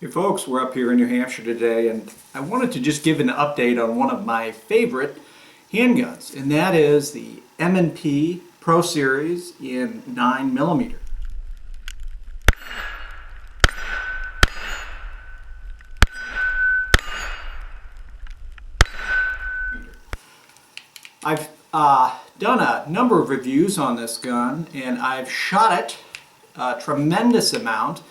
Hey folks, we're up here in New Hampshire today, and I wanted to just give an update on one of my favorite handguns, and that is the M&P Pro Series in 9mm. I've done a number of reviews on this gun, and I've shot it a tremendous amount.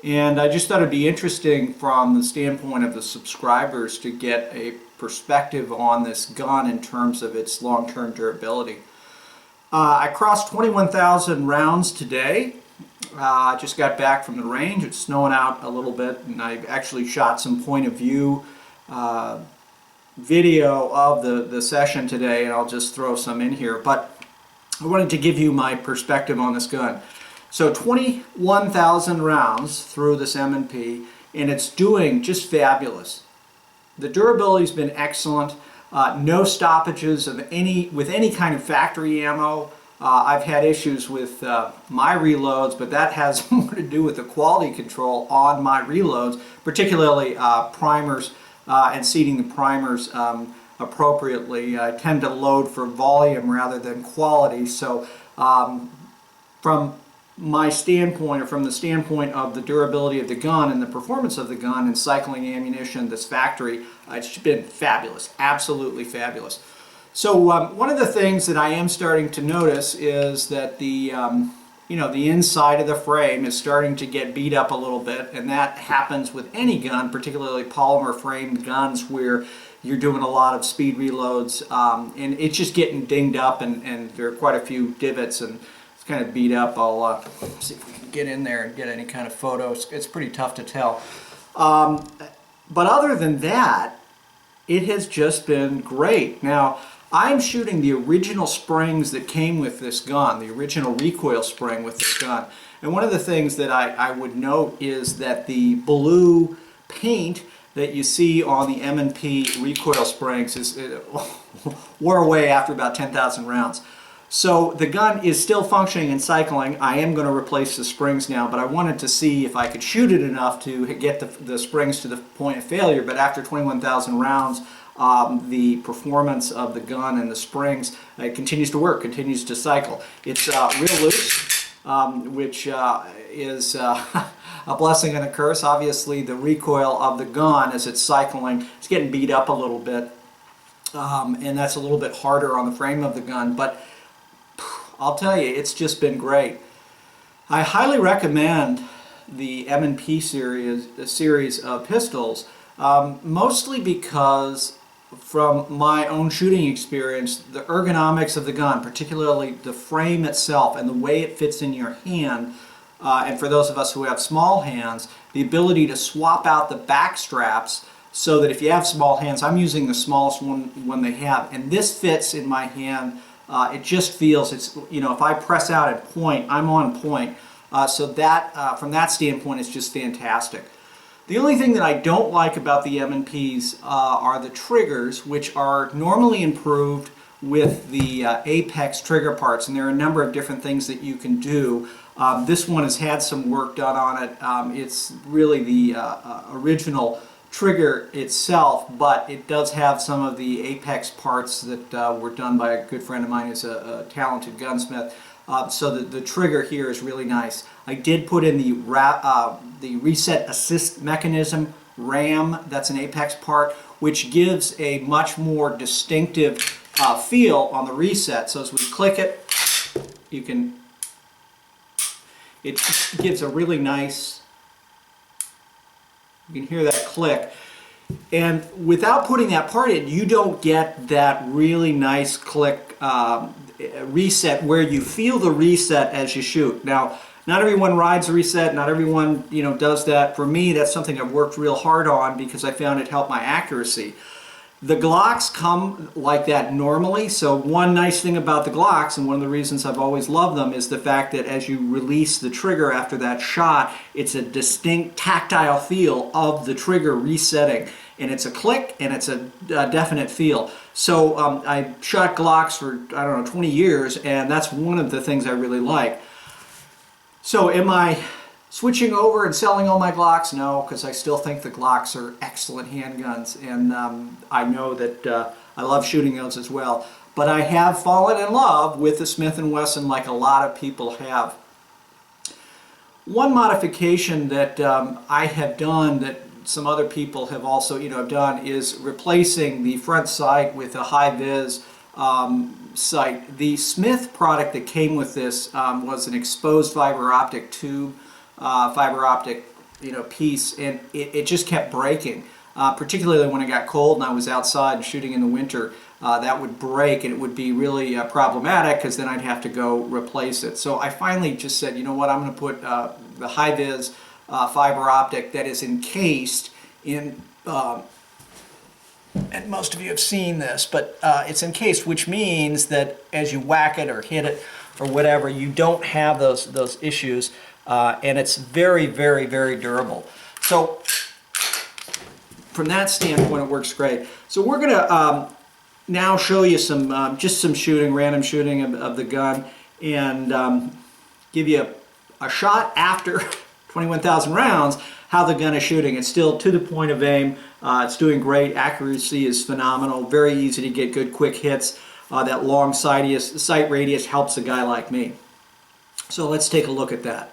And I just thought it'd be interesting from the standpoint of the subscribers to get a perspective on this gun in terms of its long-term durability. I crossed 21,000 rounds today. I just got back from the range. It's snowing out a little bit, and I actually shot some point of view video of the session today, and I'll just throw some in here. But I wanted to give you my perspective on this gun. So 21,000 rounds through this M&P, and it's doing just fabulous. The durability's been excellent. No stoppages of with any kind of factory ammo. I've had issues with my reloads, but that has more to do with the quality control on my reloads, particularly primers and seating the primers appropriately. I tend to load for volume rather than quality, so from my standpoint, or from the standpoint of the durability of the gun and the performance of the gun and cycling ammunition, this factory, it's been fabulous, absolutely fabulous. So one of the things that I am starting to notice is that the the inside of the frame is starting to get beat up a little bit, and that happens with any gun, particularly polymer framed guns where you're doing a lot of speed reloads, and it's just getting dinged up, and there are quite a few divots, and kind of beat up. I'll see if we can get in there and get any kind of photos. It's pretty tough to tell. But other than that, it has just been great. Now, I'm shooting the original springs that came with this gun, the original recoil spring with this gun. And one of the things that I would note is that the blue paint that you see on the M&P recoil springs wore away after about 10,000 rounds. So the gun is still functioning and cycling. I am going to replace the springs now, but I wanted to see if I could shoot it enough to get the springs to the point of failure. But after 21,000 rounds, the performance of the gun and the springs continues to work, continues to cycle. It's real loose, which is a blessing and a curse. Obviously, the recoil of the gun as it's cycling, it's getting beat up a little bit, and that's a little bit harder on the frame of the gun. But I'll tell you, it's just been great. I highly recommend the M&P series of pistols, mostly because from my own shooting experience, the ergonomics of the gun, particularly the frame itself and the way it fits in your hand, and for those of us who have small hands, the ability to swap out the back straps so that if you have small hands, I'm using the smallest one they have, and this fits in my hand. It just feels, if I press out and point, I'm on point. So that, from that standpoint, it's just fantastic. The only thing that I don't like about the M&Ps are the triggers, which are normally improved with the Apex trigger parts, and there are a number of different things that you can do. This one has had some work done on it. It's really the original trigger itself, but it does have some of the Apex parts that were done by a good friend of mine who's a talented gunsmith. So the trigger here is really nice. I did put in the reset assist mechanism, RAM, that's an Apex part, which gives a much more distinctive feel on the reset. So as we click it, it gives a really nice, you can hear that click, and without putting that part in, you don't get that really nice click reset where you feel the reset as you shoot. Now, not everyone rides the reset, not everyone does that. For me, that's something I've worked real hard on because I found it helped my accuracy. The Glocks come like that normally, so one nice thing about the Glocks, and one of the reasons I've always loved them, is the fact that as you release the trigger after that shot, it's a distinct tactile feel of the trigger resetting, and it's a click and it's a definite feel. So I shot Glocks for, I don't know, 20 years, and that's one of the things I really like. So am I switching over and selling all my Glocks? No, because I still think the Glocks are excellent handguns, and I know that I love shooting those as well. But I have fallen in love with the Smith & Wesson like a lot of people have. One modification that I have done that some other people have also done is replacing the front sight with a high-vis sight. The Smith product that came with this was an exposed fiber optic tube, fiber optic piece, and it just kept breaking. Particularly when it got cold and I was outside and shooting in the winter, that would break and it would be really problematic because then I'd have to go replace it. So I finally just said, you know what, I'm going to put the high-vis fiber optic that is encased in, and most of you have seen this, but it's encased, which means that as you whack it or hit it or whatever, you don't have those issues, and it's very, very, very durable. So from that standpoint, it works great. So we're going to now show you some just some shooting, random shooting of the gun, and give you a shot after 21,000 rounds, how the gun is shooting. It's still to the point of aim. It's doing great. Accuracy is phenomenal. Very easy to get good quick hits. That long sight radius helps a guy like me. So let's take a look at that.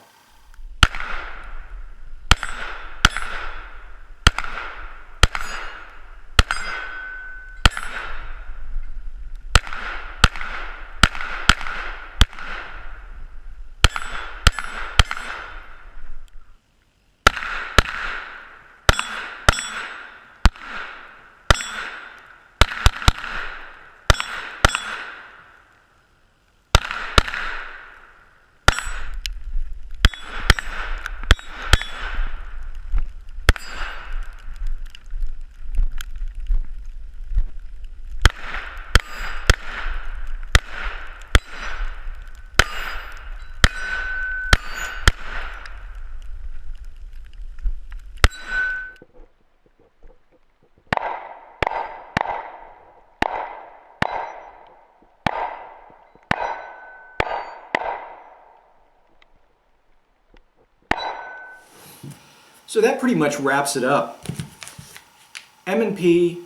So that pretty much wraps it up. M&P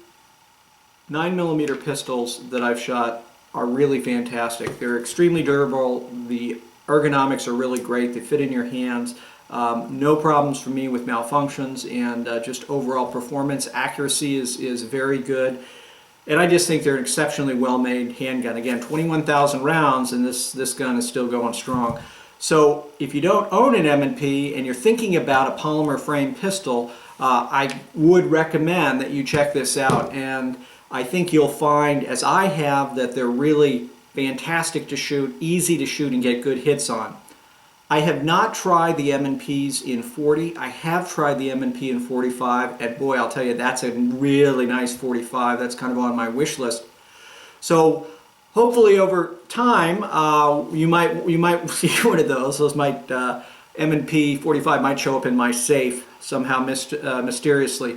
9mm pistols that I've shot are really fantastic. They're extremely durable. The ergonomics are really great. They fit in your hands. No problems for me with malfunctions, and just overall performance. Accuracy is very good. And I just think they're an exceptionally well-made handgun. Again, 21,000 rounds, and this gun is still going strong. So if you don't own an M&P and you're thinking about a polymer frame pistol, I would recommend that you check this out. And I think you'll find, as I have, that they're really fantastic to shoot, easy to shoot and get good hits on. I have not tried the M&Ps in 40. I have tried the M&P in 45, and boy, I'll tell you, that's a really nice 45. That's kind of on my wish list. So hopefully over time, you might see one of those. Those might M&P 45 might show up in my safe somehow mysteriously.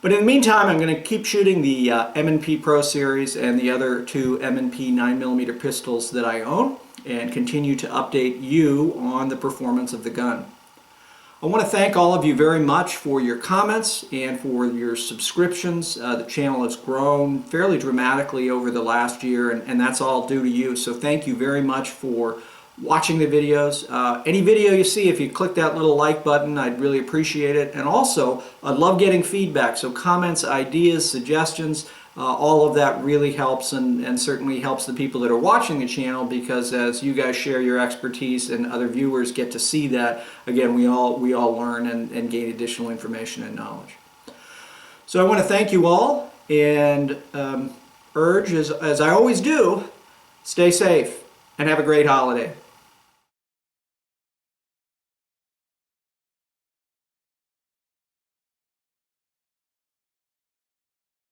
But in the meantime, I'm going to keep shooting the M&P Pro Series and the other two M&P 9mm pistols that I own, and continue to update you on the performance of the gun. I want to thank all of you very much for your comments and for your subscriptions. The channel has grown fairly dramatically over the last year, and that's all due to you. So thank you very much for watching the videos. Any video you see, if you click that little like button, I'd really appreciate it. And also, I love getting feedback. So comments, ideas, suggestions, all of that really helps, and certainly helps the people that are watching the channel, because as you guys share your expertise and other viewers get to see that, again, we all learn and gain additional information and knowledge. So I want to thank you all, and urge, as I always do, stay safe and have a great holiday.